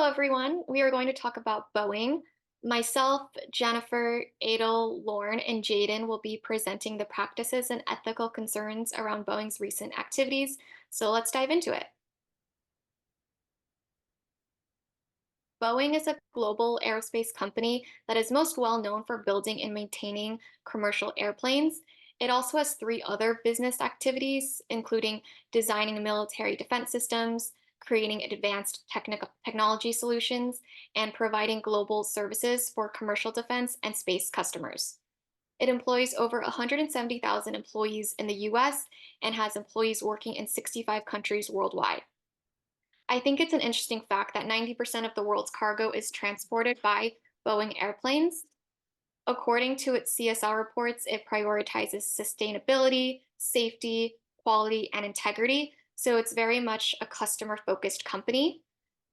everyone. We are going to talk about Boeing. Myself, Jennifer, Adel, Lauren, and Jaden will be presenting the practices and ethical concerns around Boeing's recent activities. So let's dive into it. Boeing is a global aerospace company that is most well known for building and maintaining commercial airplanes. It also has three other business activities, including designing military defense systems, creating advanced technology solutions, and providing global services for commercial defense and space customers. It employs over 170,000 employees in the US and has employees working in 65 countries worldwide. I think it's an interesting fact that 90% of the world's cargo is transported by Boeing airplanes. According to its CSR reports, it prioritizes sustainability, safety, quality, and integrity. So it's very much a customer focused company.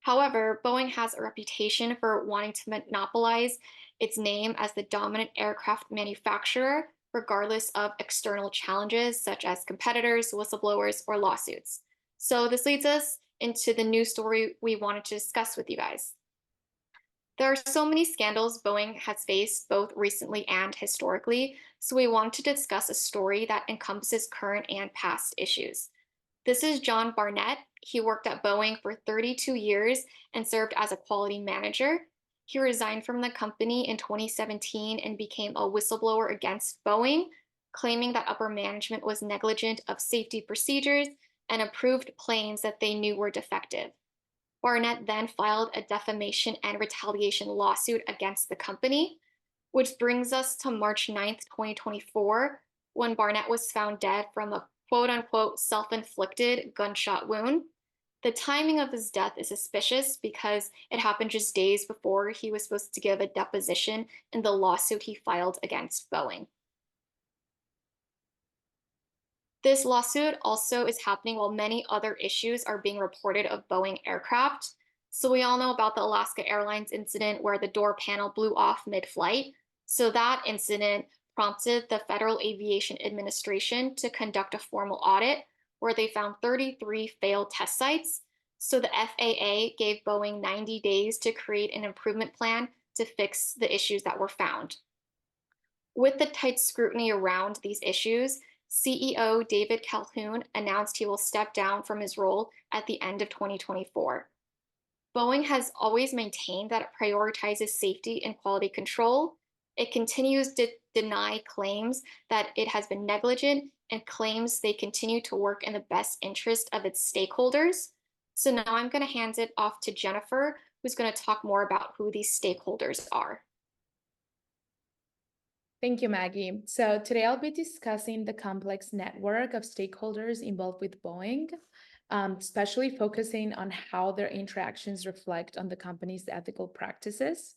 However, Boeing has a reputation for wanting to monopolize its name as the dominant aircraft manufacturer, regardless of external challenges such as competitors, whistleblowers, or lawsuits. So this leads us into the news story we wanted to discuss with you guys. There are so many scandals Boeing has faced both recently and historically, so we want to discuss a story that encompasses current and past issues. This is John Barnett. He worked at Boeing for 32 years and served as a quality manager. He resigned from the company in 2017 and became a whistleblower against Boeing, claiming that upper management was negligent of safety procedures and approved planes that they knew were defective. Barnett then filed a defamation and retaliation lawsuit against the company, which brings us to March 9th, 2024, when Barnett was found dead from a quote unquote self inflicted gunshot wound. The timing of his death is suspicious because it happened just days before he was supposed to give a deposition in the lawsuit he filed against Boeing. This lawsuit also is happening while many other issues are being reported of Boeing aircraft. So we all know about the Alaska Airlines incident where the door panel blew off mid-flight. So that incident prompted the Federal Aviation Administration to conduct a formal audit where they found 33 failed test sites. So the FAA gave Boeing 90 days to create an improvement plan to fix the issues that were found. With the tight scrutiny around these issues, CEO David Calhoun announced he will step down from his role at the end of 2024. Boeing has always maintained that it prioritizes safety and quality control. It continues to deny claims that it has been negligent and claims they continue to work in the best interest of its stakeholders. So now I'm going to hand it off to Jennifer, who's going to talk more about who these stakeholders are. Thank you, Maggie. So today I'll be discussing the complex network of stakeholders involved with Boeing, especially focusing on how their interactions reflect on the company's ethical practices.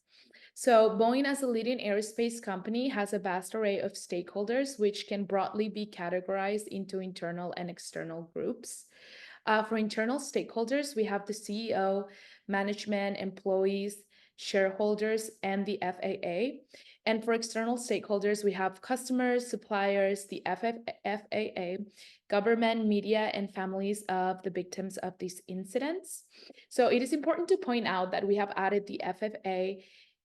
So Boeing, as a leading aerospace company, has a vast array of stakeholders, which can broadly be categorized into internal and external groups. For internal stakeholders, we have the CEO, management, employees, shareholders, and the FAA. And for external stakeholders, we have customers, suppliers, the FAA, government, media, and families of the victims of these incidents. So it is important to point out that we have added the FAA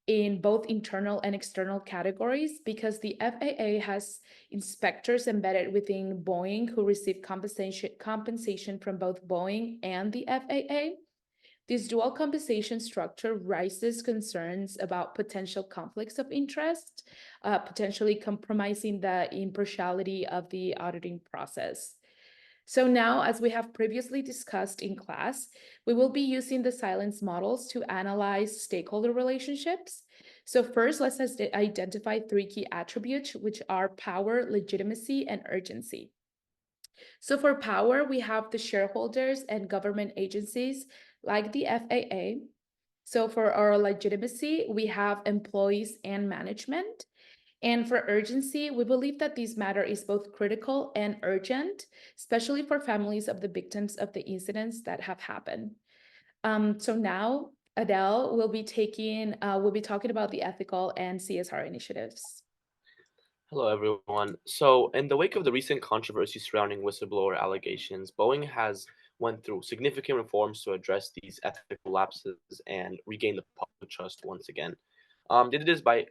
in both internal and external categories because the FAA has inspectors embedded within Boeing who receive compensation from both Boeing and the FAA. This dual compensation structure raises concerns about potential conflicts of interest, potentially compromising the impartiality of the auditing process. So now, as we have previously discussed in class, we will be using the silence models to analyze stakeholder relationships. So first, let's identify three key attributes, which are power, legitimacy, and urgency. So for power, we have the shareholders and government agencies like the FAA. So for our legitimacy, we have employees and management. And for urgency, we believe that this matter is both critical and urgent, especially for families of the victims of the incidents that have happened. So now Adele will be talking about the ethical and CSR initiatives. Hello, everyone. So, in the wake of the recent controversy surrounding whistleblower allegations, Boeing has went through significant reforms to address these ethical lapses and regain the public trust once again. They did this by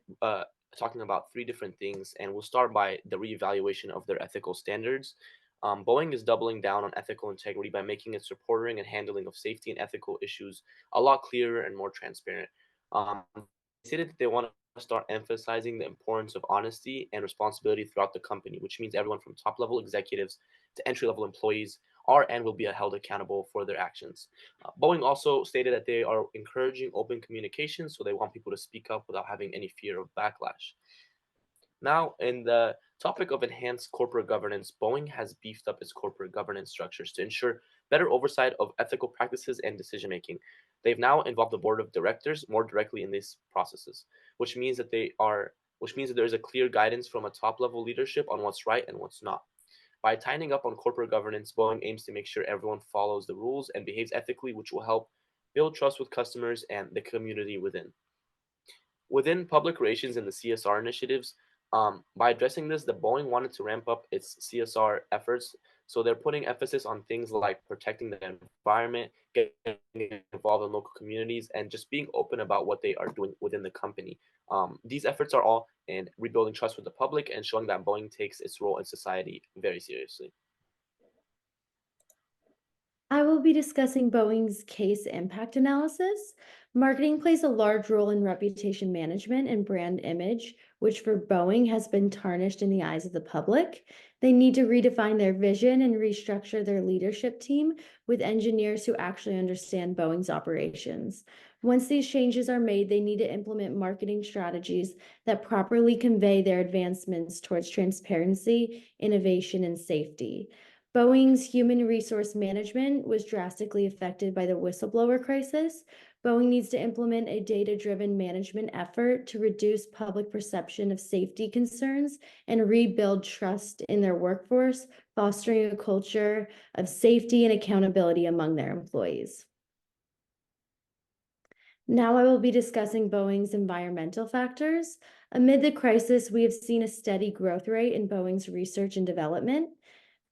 talking about three different things, and we'll start by the reevaluation of their ethical standards. Boeing is doubling down on ethical integrity by making its reporting and handling of safety and ethical issues a lot clearer and more transparent. They stated that they want to start emphasizing the importance of honesty and responsibility throughout the company, which means everyone from top level executives to entry level employees are and will be held accountable for their actions. Boeing also stated that they are encouraging open communication, so they want people to speak up without having any fear of backlash. Now, in the topic of enhanced corporate governance, Boeing has beefed up its corporate governance structures to ensure better oversight of ethical practices and decision making. They've now involved the board of directors more directly in these processes, which means that there is a clear guidance from a top level leadership on what's right and what's not. By tightening up on corporate governance, Boeing aims to make sure everyone follows the rules and behaves ethically, which will help build trust with customers and the community within public relations and the CSR initiatives. By addressing this, the Boeing wanted to ramp up its CSR efforts. So they're putting emphasis on things like protecting the environment, getting involved in local communities, and just being open about what they are doing within the company. These efforts are all in rebuilding trust with the public and showing that Boeing takes its role in society very seriously. I will be discussing Boeing's case impact analysis. Marketing plays a large role in reputation management and brand image, which for Boeing has been tarnished in the eyes of the public. They need to redefine their vision and restructure their leadership team with engineers who actually understand Boeing's operations. Once these changes are made, they need to implement marketing strategies that properly convey their advancements towards transparency, innovation, and safety. Boeing's human resource management was drastically affected by the whistleblower crisis. Boeing needs to implement a data-driven management effort to reduce public perception of safety concerns and rebuild trust in their workforce, fostering a culture of safety and accountability among their employees. Now I will be discussing Boeing's environmental factors. Amid the crisis, we have seen a steady growth rate in Boeing's research and development.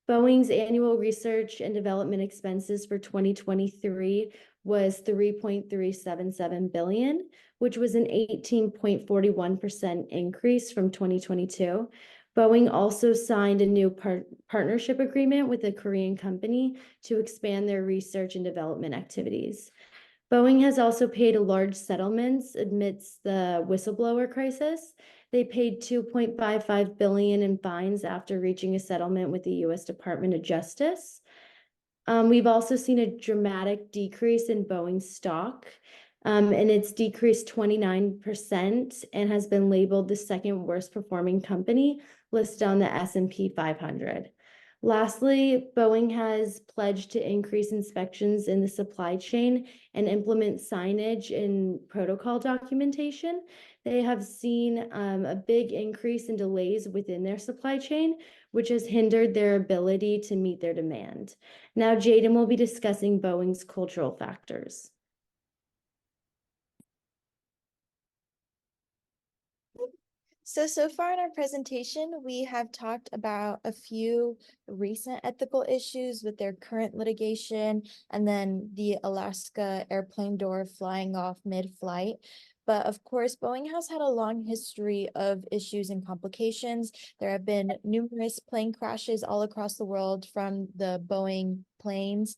Boeing's annual research and development expenses for 2023 was $3.377 billion, which was an 18.41% increase from 2022. Boeing also signed a new partnership agreement with a Korean company to expand their research and development activities. Boeing has also paid large settlements amidst the whistleblower crisis. They paid $2.55 billion in fines after reaching a settlement with the U.S. Department of Justice. We've also seen a dramatic decrease in Boeing stock, and it's decreased 29% and has been labeled the second worst performing company listed on the S&P 500. Lastly, Boeing has pledged to increase inspections in the supply chain and implement signage in protocol documentation. They have seen a big increase in delays within their supply chain, which has hindered their ability to meet their demand. Now, Jaden will be discussing Boeing's cultural factors. So far in our presentation, we have talked about a few recent ethical issues with their current litigation and then the Alaska airplane door flying off mid-flight. But of course, Boeing has had a long history of issues and complications. There have been numerous plane crashes all across the world from the Boeing planes,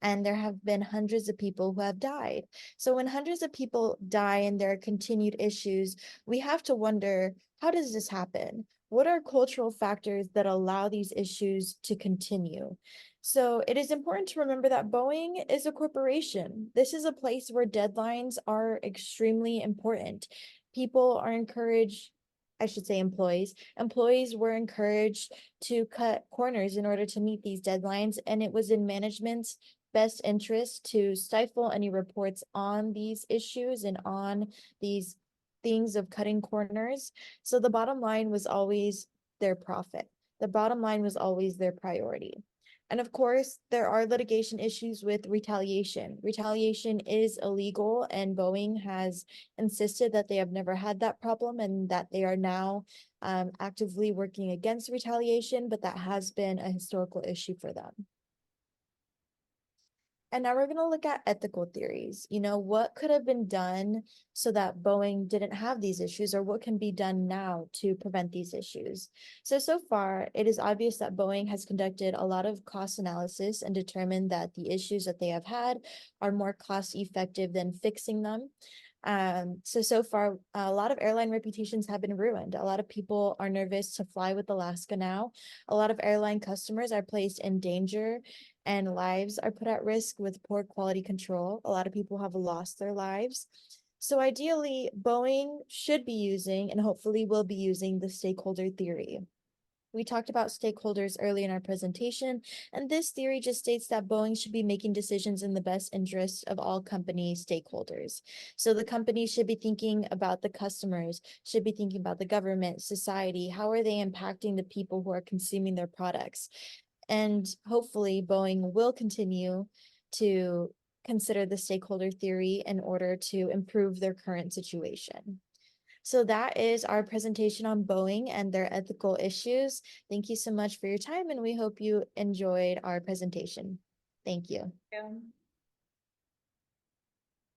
and there have been hundreds of people who have died. So when hundreds of people die and there are continued issues, we have to wonder, how does this happen? What are cultural factors that allow these issues to continue? So it is important to remember that Boeing is a corporation. This is a place where deadlines are extremely important. People are encouraged, I should say employees were encouraged to cut corners in order to meet these deadlines, and it was in management's best interest to stifle any reports on these issues and on these things of cutting corners. So the bottom line was always their profit. The bottom line was always their priority. And of course, there are litigation issues with retaliation. Retaliation is illegal, and Boeing has insisted that they have never had that problem and that they are now actively working against retaliation, but that has been a historical issue for them. And now we're going to look at ethical theories. What could have been done so that Boeing didn't have these issues, or what can be done now to prevent these issues? So far, it is obvious that Boeing has conducted a lot of cost analysis and determined that the issues that they have had are more cost effective than fixing them. So far, a lot of airline reputations have been ruined. A lot of people are nervous to fly with Alaska now. A lot of airline customers are placed in danger and lives are put at risk with poor quality control. A lot of people have lost their lives. So ideally, Boeing should be using and hopefully will be using the stakeholder theory. We talked about stakeholders early in our presentation, and this theory just states that Boeing should be making decisions in the best interest of all company stakeholders. So the company should be thinking about the customers, should be thinking about the government, society, how are they impacting the people who are consuming their products? And hopefully Boeing will continue to consider the stakeholder theory in order to improve their current situation. So that is our presentation on Boeing and their ethical issues. Thank you so much for your time, and we hope you enjoyed our presentation. Thank you. Yeah.